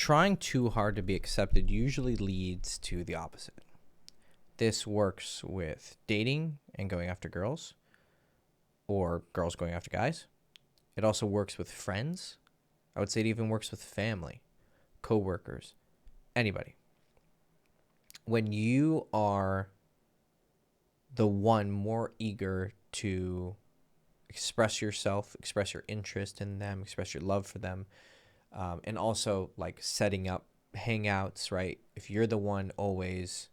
trying too hard to be accepted usually leads to the opposite. This works with dating and going after girls, or girls going after guys. It also works with friends. I would say it even works with family, coworkers, anybody. When you are the one more eager to express yourself, express your interest in them, express your love for them, and also like setting up hangouts, right? If you're the one always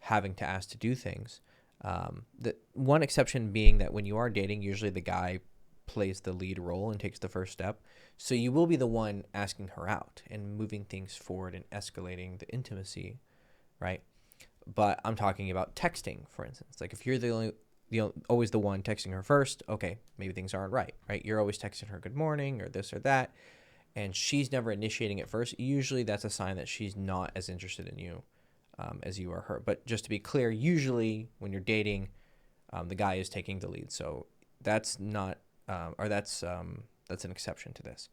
having to ask to do things, the one exception being that when you are dating, usually the guy plays the lead role and takes the first step. So you will be the one asking her out and moving things forward and escalating the intimacy, right? But I'm talking about texting, for instance. Like if you're always the one texting her first, okay, maybe things aren't right? You're always texting her good morning or this or that, and she's never initiating it first. Usually that's a sign that she's not as interested in you as you are her. But just to be clear, usually when you're dating, the guy is taking the lead. So that's not, that's an exception to this.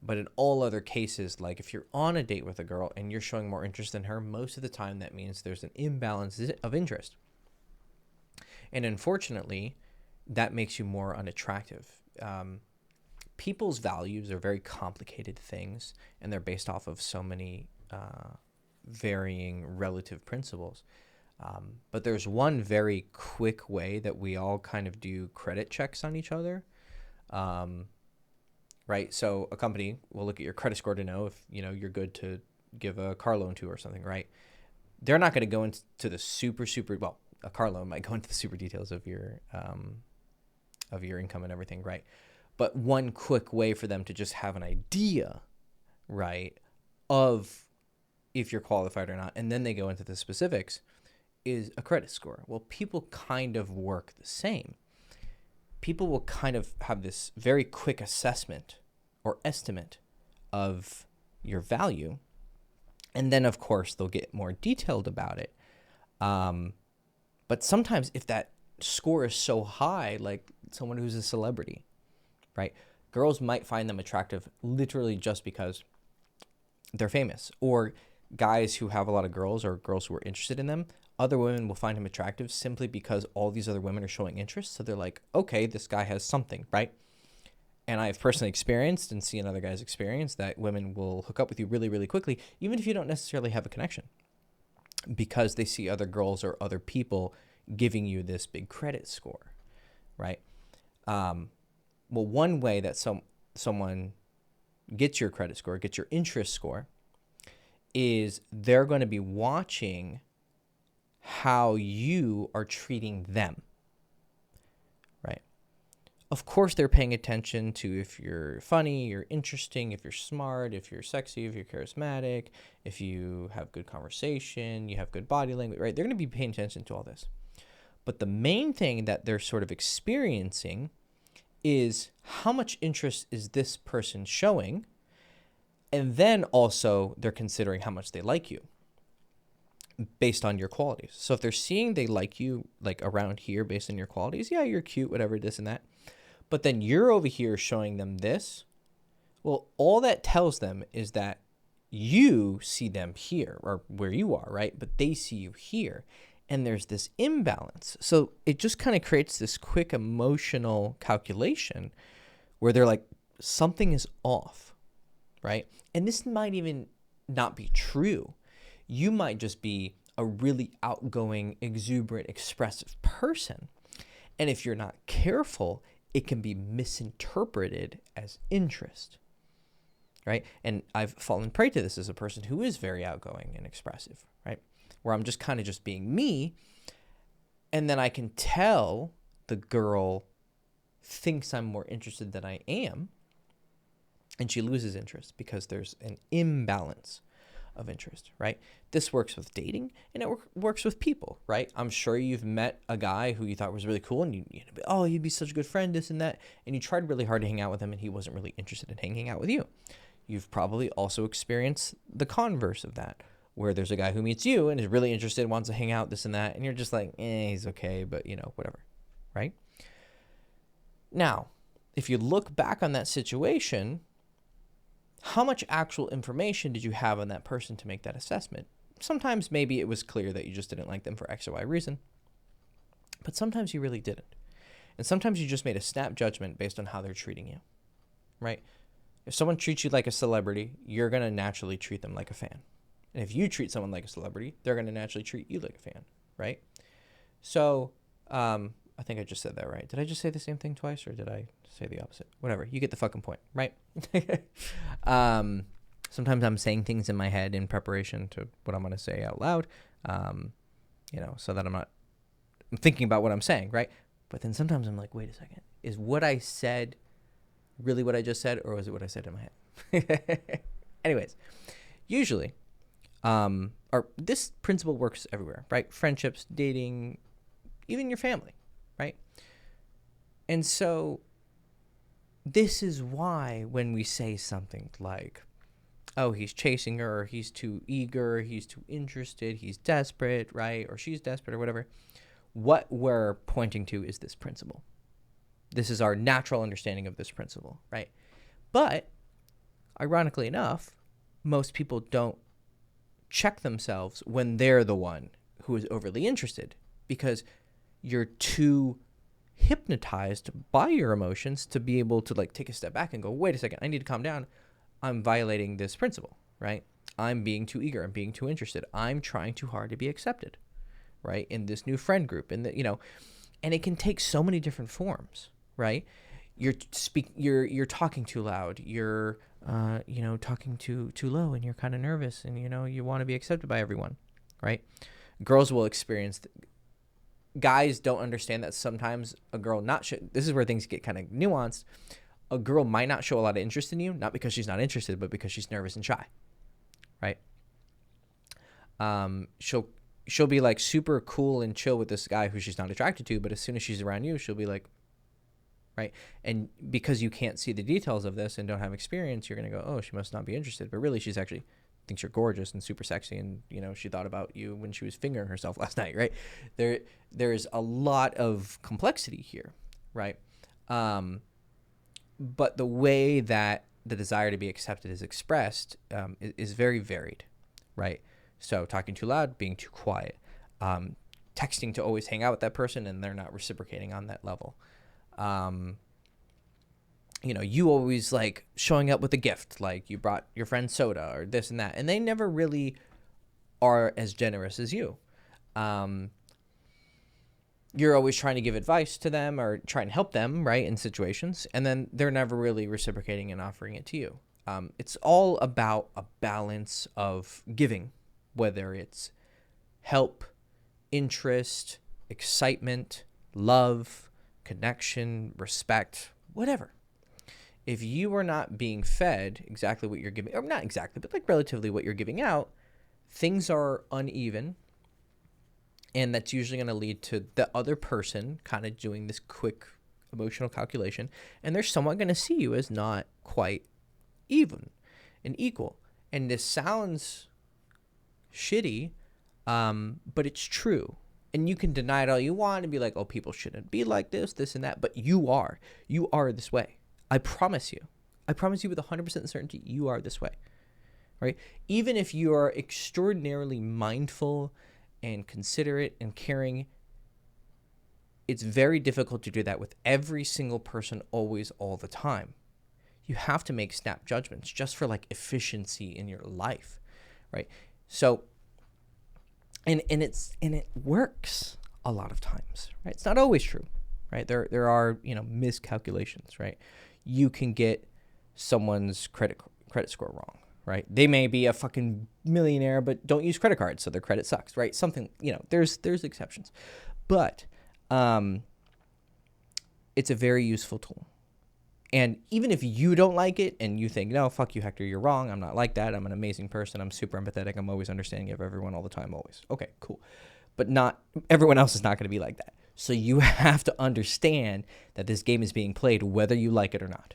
But in all other cases, like if you're on a date with a girl and you're showing more interest than her, most of the time that means there's an imbalance of interest. And unfortunately, that makes you more unattractive. People's values are very complicated things, and they're based off of so many varying relative principles. But there's one very quick way that we all kind of do credit checks on each other. Right? So a company will look at your credit score to know if, you're good to give a car loan to or something, right? They're not going to go into the super, well, a car loan might go into the super details of your income and everything, right? But one quick way for them to just have an idea, right, of if you're qualified or not, and then they go into the specifics, is a credit score. Well, people kind of work the same. People will kind of have this very quick assessment or estimate of your value. And then, of course, they'll get more detailed about it. But sometimes if that score is so high, like someone who's a celebrity, right? Girls might find them attractive literally just because they're famous. Or guys who have a lot of girls or girls who are interested in them, other women will find him attractive simply because all these other women are showing interest. So they're like, okay, this guy has something, right? And I've personally experienced and seen other guys experience that women will hook up with you really, really quickly, even if you don't necessarily have a connection, because they see other girls or other people giving you this big credit score, right? Well, one way that someone gets your credit score, gets your interest score, is they're going to be watching how you are treating them, right? Of course, they're paying attention to if you're funny, you're interesting, if you're smart, if you're sexy, if you're charismatic, if you have good conversation, you have good body language, right? They're going to be paying attention to all this. But the main thing that they're sort of experiencing is how much interest is this person showing? And then also they're considering how much they like you based on your qualities. So if they're seeing they like you like around here based on your qualities, yeah, you're cute, whatever, this and that. But then you're over here showing them this. Well, all that tells them is that you see them here or where you are, right? But they see you here. And there's this imbalance. So it just kind of creates this quick emotional calculation where they're like, something is off, right? And this might even not be true. You might just be a really outgoing, exuberant, expressive person. And if you're not careful, it can be misinterpreted as interest, right? And I've fallen prey to this as a person who is very outgoing and expressive, right? Where I'm just kind of just being me. And then I can tell the girl thinks I'm more interested than I am. And she loses interest because there's an imbalance of interest, right? This works with dating and it works with people, right? I'm sure you've met a guy who you thought was really cool and he'd be such a good friend, this and that. And you tried really hard to hang out with him and he wasn't really interested in hanging out with you. You've probably also experienced the converse of that, where there's a guy who meets you and is really interested, wants to hang out, this and that. And you're just like, he's okay, but whatever, right? Now, if you look back on that situation, how much actual information did you have on that person to make that assessment? Sometimes maybe it was clear that you just didn't like them for X or Y reason, but sometimes you really didn't. And sometimes you just made a snap judgment based on how they're treating you, right? If someone treats you like a celebrity, you're going to naturally treat them like a fan. And if you treat someone like a celebrity, they're going to naturally treat you like a fan, right? So I think I just said that right. Did I just say the same thing twice, or did I say the opposite? Whatever. You get the fucking point, right? Sometimes I'm saying things in my head in preparation to what I'm going to say out loud, so that I'm thinking about what I'm saying, right? But then sometimes I'm like, wait a second. Is what I said really what I just said, or was it what I said in my head? Anyways, usually, or this principle works everywhere, right? Friendships, dating, even your family, right? And so this is why when we say something like, oh, he's chasing her, or he's too eager, he's too interested, he's desperate, right? Or she's desperate, or whatever, what we're pointing to is this principle. This is our natural understanding of this principle, right? But ironically enough, most people don't check themselves when they're the one who is overly interested, because you're too hypnotized by your emotions to be able to like take a step back and go, wait a second, I need to calm down. I'm violating this principle, right? I'm being too eager. I'm being too interested. I'm trying too hard to be accepted, right? In this new friend group, and and it can take so many different forms, right? You're talking too loud. You're, talking too low, and you're kind of nervous, and you want to be accepted by everyone, right? Girls will experience. Guys don't understand that sometimes a girl this is where things get kind of nuanced. A girl might not show a lot of interest in you, not because she's not interested, but because she's nervous and shy, right? She'll be like super cool and chill with this guy who she's not attracted to, but as soon as she's around you, she'll be like, right? And because you can't see the details of this and don't have experience, you're going to go, oh, she must not be interested. But really, she's actually thinks you're gorgeous and super sexy, and she thought about you when she was fingering herself last night, right? There's a lot of complexity here, right? But the way that the desire to be accepted is expressed is very varied, right? So talking too loud, being too quiet, texting to always hang out with that person and they're not reciprocating on that level. You always like showing up with a gift, like you brought your friend soda or this and that, and they never really are as generous as you. You're always trying to give advice to them or try and help them, right, in situations, and then they're never really reciprocating and offering it to you. It's all about a balance of giving, whether it's help, interest, excitement, love, connection, respect, whatever. If you are not being fed exactly what you're giving, or not exactly, but like relatively what you're giving out, things are uneven. And that's usually going to lead to the other person kind of doing this quick emotional calculation. And they're somewhat going to see you as not quite even and equal. And this sounds shitty, but it's true. And you can deny it all you want and be like, oh, people shouldn't be like this and that. But you are. You are this way. I promise you. I promise you with 100% certainty, you are this way. Right? Even if you are extraordinarily mindful and considerate and caring, it's very difficult to do that with every single person always, all the time. You have to make snap judgments just for like efficiency in your life, right? So, and it works a lot of times, right? It's not always true, right? There are miscalculations, right? You can get someone's credit score wrong. Right? They may be a fucking millionaire, but don't use credit cards, so their credit sucks, right? Something, there's exceptions. But it's a very useful tool. And even if you don't like it and you think, no, fuck you, Hector, you're wrong. I'm not like that. I'm an amazing person. I'm super empathetic. I'm always understanding of everyone all the time, always. Okay, cool. But not everyone else is not going to be like that. So you have to understand that this game is being played whether you like it or not.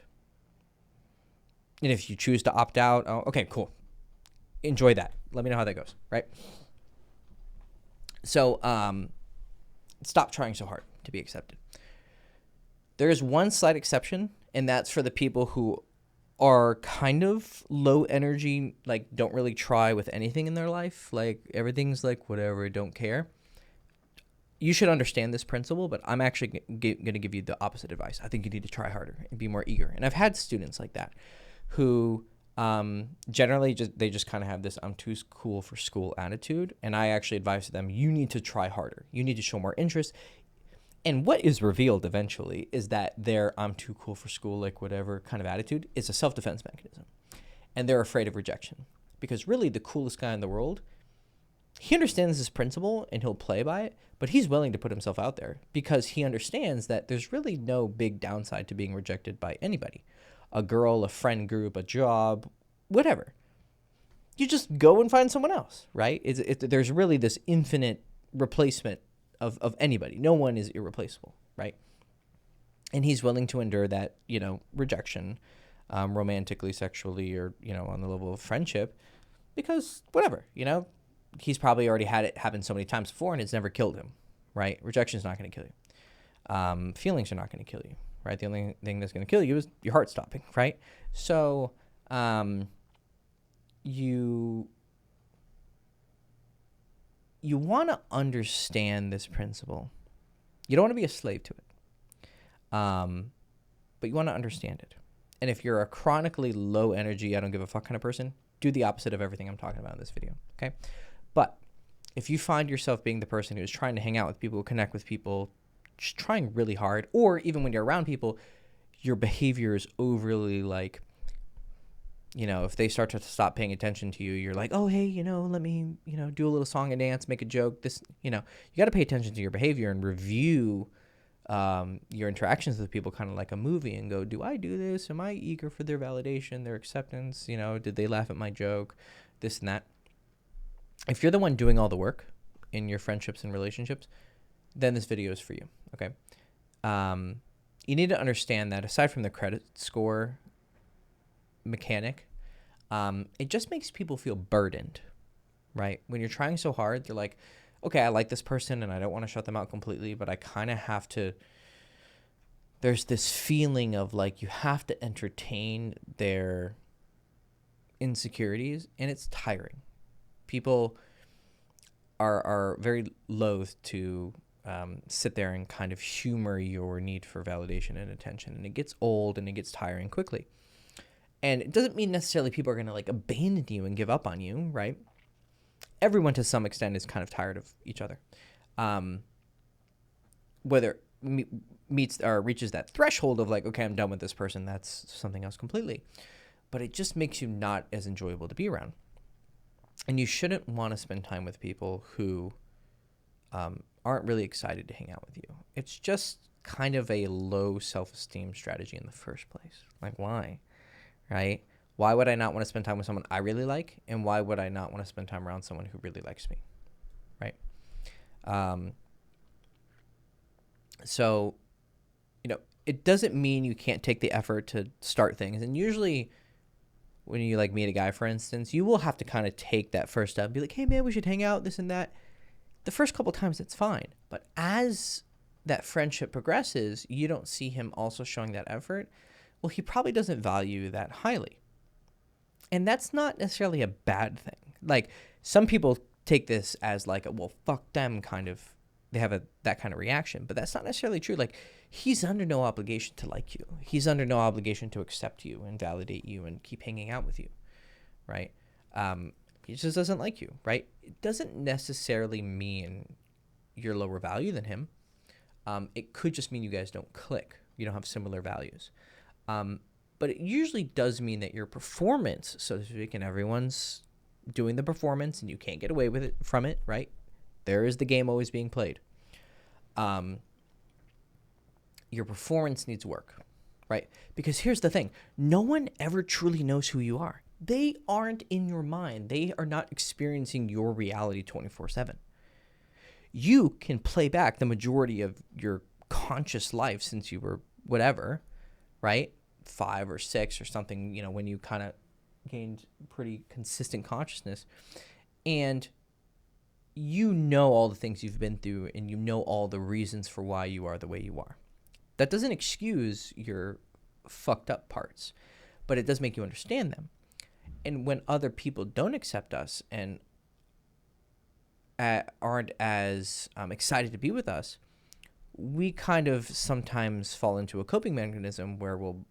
And if you choose to opt out, okay, cool. Enjoy that. Let me know how that goes, right? So stop trying so hard to be accepted. There is one slight exception, and that's for the people who are kind of low energy, like don't really try with anything in their life, like everything's like whatever, don't care, you should understand this principle, but I'm actually going to give you the opposite advice. I think you need to try harder and be more eager. And I've had students like that who generally they just kind of have this I'm too cool for school attitude. And I actually advise them, you need to try harder. You need to show more interest. And what is revealed eventually is that their I'm too cool for school, like whatever kind of attitude is a self-defense mechanism. And they're afraid of rejection. Because really the coolest guy in the world, he understands this principle and he'll play by it, but he's willing to put himself out there because he understands that there's really no big downside to being rejected by anybody. A girl, a friend group, a job, whatever. You just go and find someone else, right? There's really this infinite replacement of anybody. No one is irreplaceable, right? And he's willing to endure that, rejection, romantically, sexually, or, on the level of friendship because whatever, he's probably already had it happen so many times before and it's never killed him, right? Rejection is not going to kill you. Feelings are not going to kill you, right? The only thing that's going to kill you is your heart stopping, right? So you want to understand this principle. You don't want to be a slave to it, but you want to understand it. And if you're a chronically low energy, I don't give a fuck kind of person, do the opposite of everything I'm talking about in this video, okay? But if you find yourself being the person who's trying to hang out with people, connect with people, just trying really hard, or even when you're around people, your behavior is overly like, if they start to stop paying attention to you, you're like, oh, hey, let me, do a little song and dance, make a joke. This, you got to pay attention to your behavior and review your interactions with people kind of like a movie and go, do I do this? Am I eager for their validation, their acceptance? Did they laugh at my joke? This and that. If you're the one doing all the work in your friendships and relationships, then this video is for you, okay? You need to understand that aside from the credit score mechanic, it just makes people feel burdened, right? When you're trying so hard, you're like, okay, I like this person and I don't want to shut them out completely, but I kind of have to, there's this feeling of like you have to entertain their insecurities and it's tiring. People are very loath to sit there and kind of humor your need for validation and attention. And it gets old and it gets tiring quickly. And it doesn't mean necessarily people are going to like abandon you and give up on you, right? Everyone to some extent is kind of tired of each other. Whether meets or reaches that threshold of like, okay, I'm done with this person, that's something else completely. But it just makes you not as enjoyable to be around. And you shouldn't want to spend time with people who aren't really excited to hang out with you. It's just kind of a low self-esteem strategy in the first place. Like, why? Right? Why would I not want to spend time with someone I really like? And why would I not want to spend time around someone who really likes me? Right? So, it doesn't mean you can't take the effort to start things. And usually when you like meet a guy, for instance, you will have to kind of take that first step and be like, hey man, we should hang out, this and that. The first couple times it's fine. But as that friendship progresses, you don't see him also showing that effort. Well, he probably doesn't value you that highly. And that's not necessarily a bad thing. Like some people take this as like a, well, fuck them kind of, they have that kind of reaction, but that's not necessarily true. Like he's under no obligation to like you. He's under no obligation to accept you and validate you and keep hanging out with you, right? He just doesn't like you, right? It doesn't necessarily mean you're lower value than him. It could just mean you guys don't click. You don't have similar values. But it usually does mean that your performance, so to speak, and everyone's doing the performance and you can't get away with it from it, right? There is the game always being played. Your performance needs work, right? Because here's the thing. No one ever truly knows who you are. They aren't in your mind. They are not experiencing your reality 24/7. You can play back the majority of your conscious life since you were whatever, right? 5 or 6 or something, when you kind of gained pretty consistent consciousness. And all the things you've been through and all the reasons for why you are the way you are. That doesn't excuse your fucked up parts, but it does make you understand them. And when other people don't accept us and aren't as excited to be with us, we kind of sometimes fall into a coping mechanism where we'll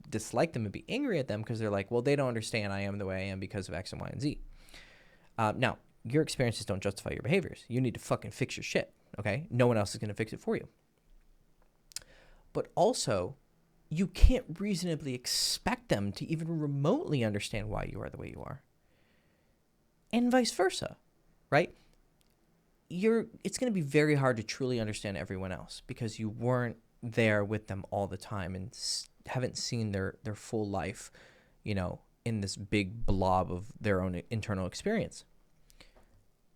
dislike them and be angry at them because they're like, well, they don't understand I am the way I am because of X and Y and Z. Now, your experiences don't justify your behaviors. You need to fucking fix your shit, okay? No one else is going to fix it for you. But also, you can't reasonably expect them to even remotely understand why you are the way you are. And vice versa, right? It's going to be very hard to truly understand everyone else because you weren't there with them all the time and haven't seen their full life, in this big blob of their own internal experience.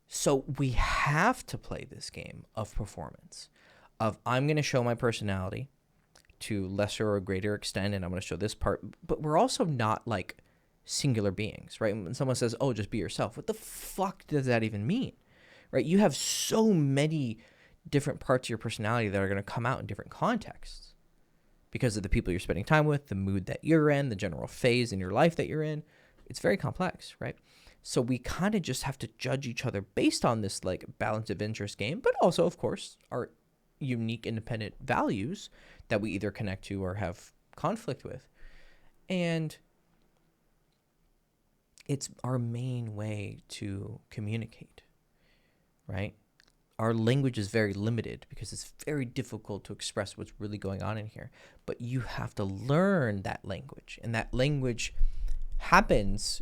So we have to play this game of performance, of I'm going to show my personality to lesser or greater extent, and I'm going to show this part, but we're also not like singular beings, right? When someone says, oh, just be yourself, what the fuck does that even mean, right? You have so many different parts of your personality that are going to come out in different contexts because of the people you're spending time with, the mood that you're in, the general phase in your life that you're in. It's very complex, right? So we kind of just have to judge each other based on this like balance of interest game, but also, of course, our unique independent values that we either connect to or have conflict with. And it's our main way to communicate, right? Our language is very limited because it's very difficult to express what's really going on in here. But you have to learn that language. And that language happens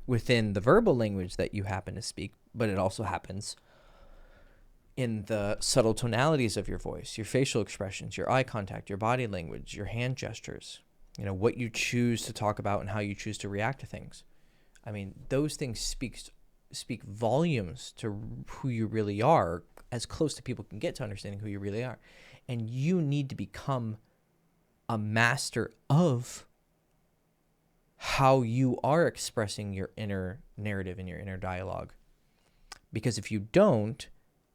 within the verbal language that you happen to speak, but it also happens in the subtle tonalities of your voice, your facial expressions, your eye contact, your body language, your hand gestures, what you choose to talk about and how you choose to react to things. I mean, those things speak volumes to who you really are, as close to people can get to understanding who you really are. And you need to become a master of how you are expressing your inner narrative and your inner dialogue. Because if you don't,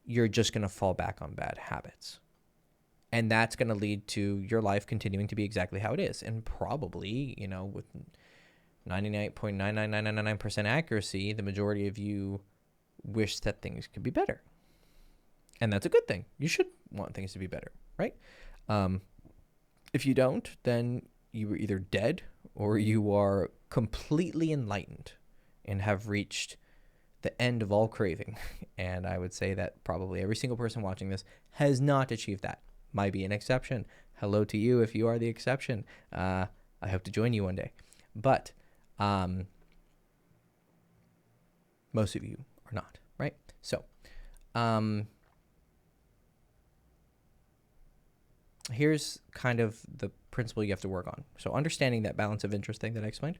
you're just going to fall back on bad habits. And that's going to lead to your life continuing to be exactly how it is. And probably, with 99.99999% accuracy, the majority of you wish that things could be better. And that's a good thing. You should want things to be better, right? If you don't, then you are either dead or you are completely enlightened and have reached the end of all craving. And I would say that probably every single person watching this has not achieved that. Might be an exception. Hello to you if you are the exception. I hope to join you one day. But most of you are not, right? So here's kind of the principle you have to work on. So understanding that balance of interest thing that I explained.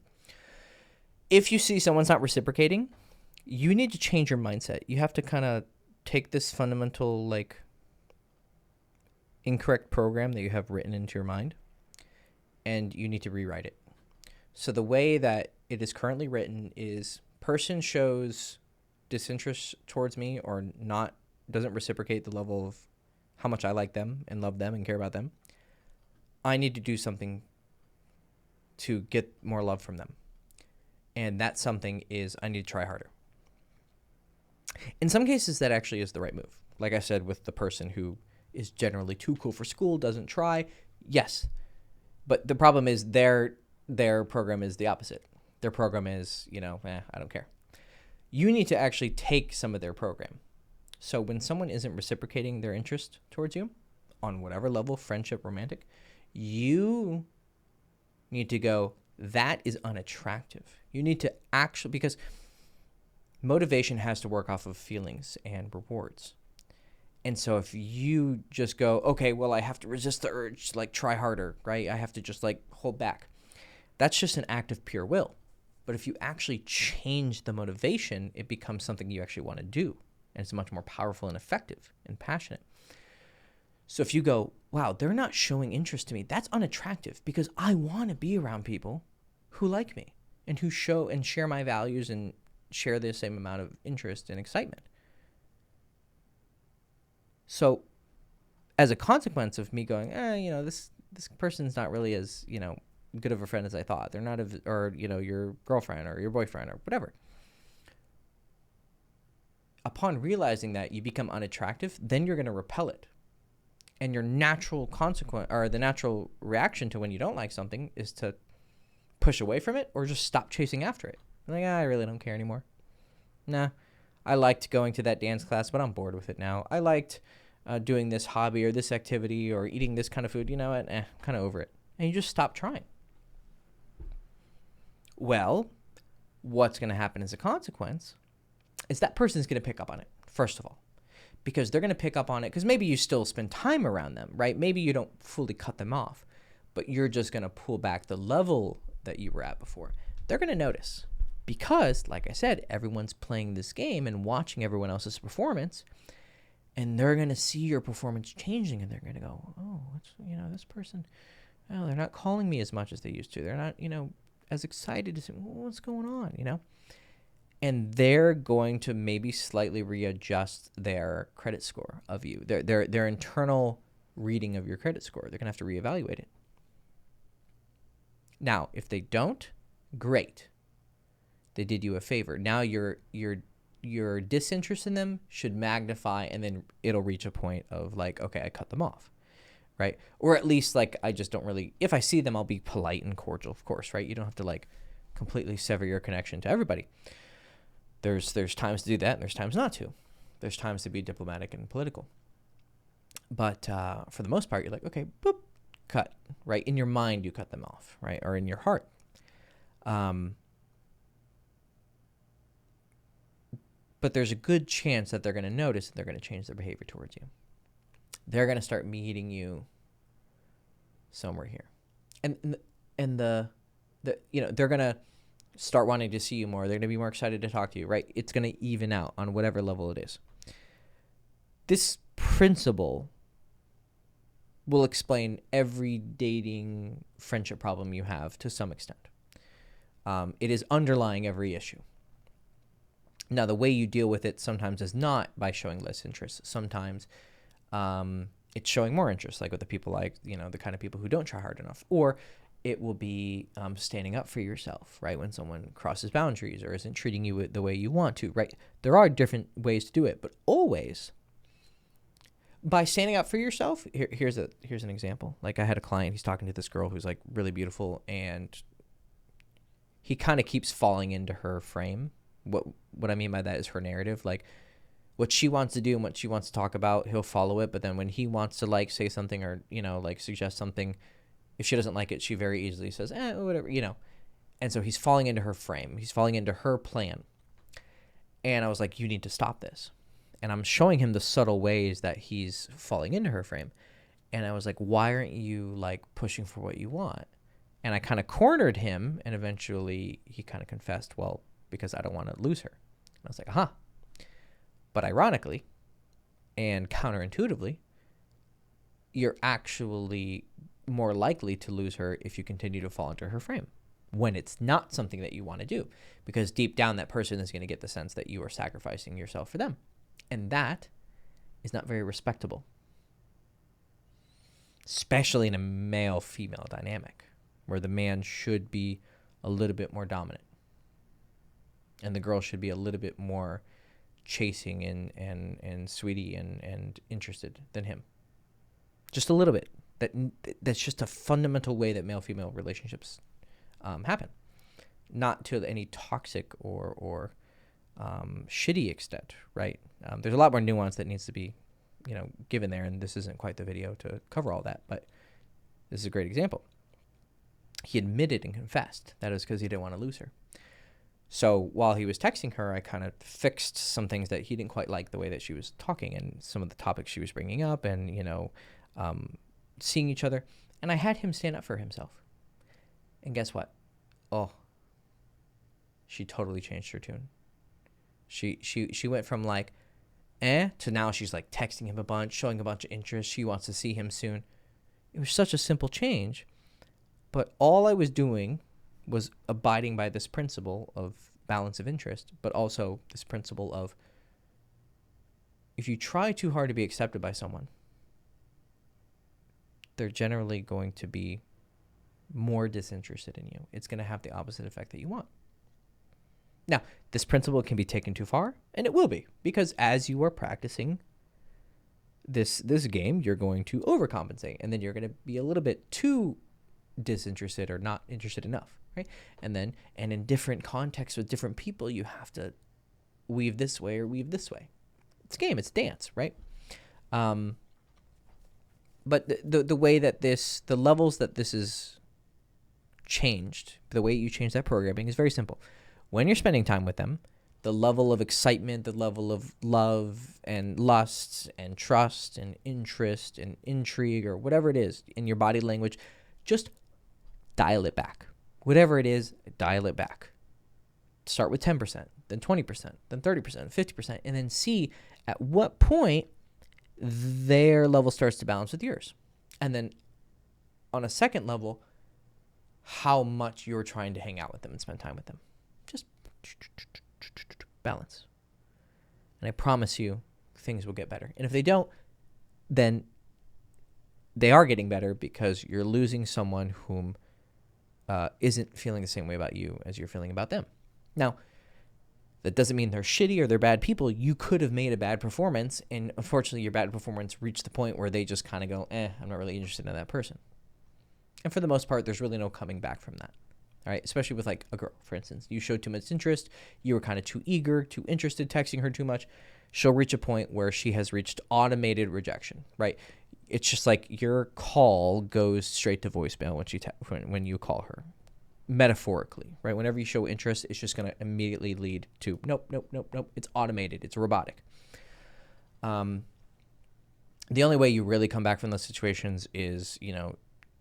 If you see someone's not reciprocating, you need to change your mindset. You have to kind of take this fundamental, like, incorrect program that you have written into your mind, and you need to rewrite it. So the way that it is currently written is person shows disinterest towards me or doesn't reciprocate the level of how much I like them and love them and care about them. I need to do something to get more love from them. And that something is I need to try harder. In some cases, that actually is the right move. Like I said, with the person who is generally too cool for school, doesn't try. Yes. But the problem is their program is the opposite. Their program is, I don't care. You need to actually take some of their program. So when someone isn't reciprocating their interest towards you on whatever level, friendship, romantic, you need to go, that is unattractive. You need to actually, because motivation has to work off of feelings and rewards. And so if you just go, okay, well, I have to resist the urge to try harder, right? I have to just hold back. That's just an act of pure will. But if you actually change the motivation, it becomes something you actually want to do. And it's much more powerful and effective and passionate. So if you go, wow, they're not showing interest to me, that's unattractive because I want to be around people who like me and who show and share my values and share the same amount of interest and excitement. So as a consequence of me going, this person's not really as, good of a friend as I thought. They're not, or, your girlfriend or your boyfriend or whatever. Upon realizing that you become unattractive, then you're going to repel it. And your natural consequence, or the natural reaction to when you don't like something, is to push away from it or just stop chasing after it. Like, I really don't care anymore. Nah, I liked going to that dance class, but I'm bored with it now. I liked doing this hobby or this activity or eating this kind of food, and I'm kind of over it. And you just stop trying. Well, what's going to happen as a consequence is that person's going to pick up on it, first of all, because they're going to pick up on it because maybe you still spend time around them, right? Maybe you don't fully cut them off, but you're just going to pull back the level that you were at before. They're going to notice because, like I said, everyone's playing this game and watching everyone else's performance, and they're going to see your performance changing, and they're going to go, oh, this person, oh, they're not calling me as much as they used to. They're not, as excited as, what's going on, And they're going to maybe slightly readjust their credit score of you, their internal reading of your credit score. They're going to have to reevaluate it. Now, if they don't, great. They did you a favor. Now your disinterest in them should magnify, and then it'll reach a point of like, okay, I cut them off, right? Or at least like, I just don't really, if I see them, I'll be polite and cordial, of course, right? You don't have to like completely sever your connection to everybody. There's times to do that, and there's times not to. There's times to be diplomatic and political. But for the most part, you're like, okay, boop, cut, right? In your mind, you cut them off, right? Or in your heart. But there's a good chance that they're going to notice and they're going to change their behavior towards you. They're going to start meeting you somewhere here. And they're going to start wanting to see you more. They're going to be more excited to talk to you, right? It's going to even out on whatever level it is. This principle will explain every dating friendship problem you have to some extent. It is underlying every issue. Now, the way you deal with it sometimes is not by showing less interest. Sometimes it's showing more interest, like with the people the kind of people who don't try hard enough. Or it will be standing up for yourself, right? When someone crosses boundaries or isn't treating you the way you want to, right? There are different ways to do it, but always by standing up for yourself. Here's an example. Like, I had a client, he's talking to this girl who's like really beautiful, and he kind of keeps falling into her frame. What I mean by that is her narrative. Like, what she wants to do and what she wants to talk about, he'll follow it. But then when he wants to like say something or, like suggest something, if she doesn't like it, she very easily says, whatever, And so he's falling into her frame. He's falling into her plan. And I was like, you need to stop this. And I'm showing him the subtle ways that he's falling into her frame. And I was like, why aren't you like pushing for what you want? And I kind of cornered him, and eventually he kind of confessed, well, because I don't want to lose her. And I was like, aha. But ironically and counterintuitively, you're actually more likely to lose her if you continue to fall into her frame when it's not something that you want to do, because deep down that person is going to get the sense that you are sacrificing yourself for them. And that is not very respectable, especially in a male-female dynamic where the man should be a little bit more dominant and the girl should be a little bit more chasing and sweetie and interested than him. Just a little bit. That's just a fundamental way that male-female relationships happen. Not to any toxic or shitty extent, right? There's a lot more nuance that needs to be, given there, and this isn't quite the video to cover all that, but this is a great example. He admitted and confessed that it was because he didn't want to lose her. So while he was texting her, I kind of fixed some things that he didn't quite like the way that she was talking and some of the topics she was bringing up and, seeing each other. And I had him stand up for himself. And guess what? Oh, she totally changed her tune. She went from like, to now she's like texting him a bunch, showing a bunch of interest. She wants to see him soon. It was such a simple change. But all I was doing was abiding by this principle of balance of interest, but also this principle of if you try too hard to be accepted by someone, they're generally going to be more disinterested in you. It's going to have the opposite effect that you want. Now, this principle can be taken too far, and it will be, because as you are practicing this game, you're going to overcompensate, and then you're going to be a little bit too disinterested or not interested enough, right? And in different contexts with different people, you have to weave this way or weave this way. It's a game, it's dance, right? But the way that the levels that this is changed, the way you change that programming is very simple. When you're spending time with them, the level of excitement, the level of love and lust and trust and interest and intrigue or whatever it is in your body language, just dial it back. Whatever it is, dial it back. Start with 10%, then 20%, then 30%, 50%, and then see at what point their level starts to balance with yours. And then on a second level, how much you're trying to hang out with them and spend time with them. Just balance. And I promise you, things will get better. And if they don't, then they are getting better because you're losing someone whom isn't feeling the same way about you as you're feeling about them. Now, that doesn't mean they're shitty or they're bad people. You could have made a bad performance, and unfortunately your bad performance reached the point where they just kind of go, I'm not really interested in that person. And for the most part, there's really no coming back from that. All right, especially with like a girl, for instance. You showed too much interest. You were kind of too eager, too interested, texting her too much. She'll reach a point where she has reached automated rejection, right? It's just like your call goes straight to voicemail when you call her, metaphorically, right? Whenever you show interest, it's just going to immediately lead to nope. It's automated. It's robotic. The only way you really come back from those situations is,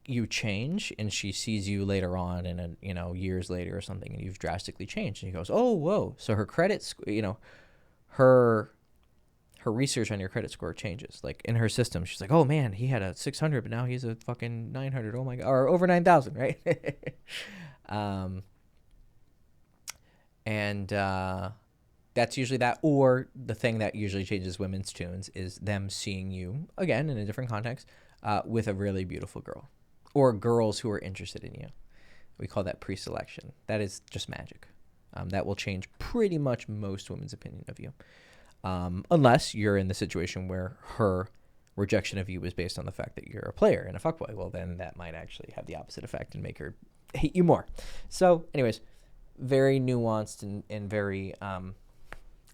you change and she sees you later on and years later or something, and you've drastically changed, and she goes, oh, whoa. So her credit, her research on your credit score changes. Like in her system, she's like, oh man, he had a 600, but now he's a fucking 900. Oh my God. Or over 9,000. Right. That's usually that, or the thing that usually changes women's tunes is them seeing you again in a different context, with a really beautiful girl. Or girls who are interested in you. We call that pre-selection. That is just magic. That will change pretty much most women's opinion of you. Unless you're in the situation where her rejection of you was based on the fact that you're a player and a fuckboy. Well, then that might actually have the opposite effect and make her hate you more. So, anyways, very nuanced and very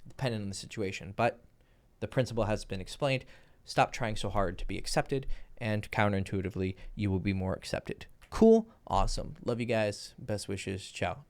dependent on the situation. But the principle has been explained. Stop trying so hard to be accepted, and counterintuitively, you will be more accepted. Cool. Awesome. Love you guys. Best wishes. Ciao.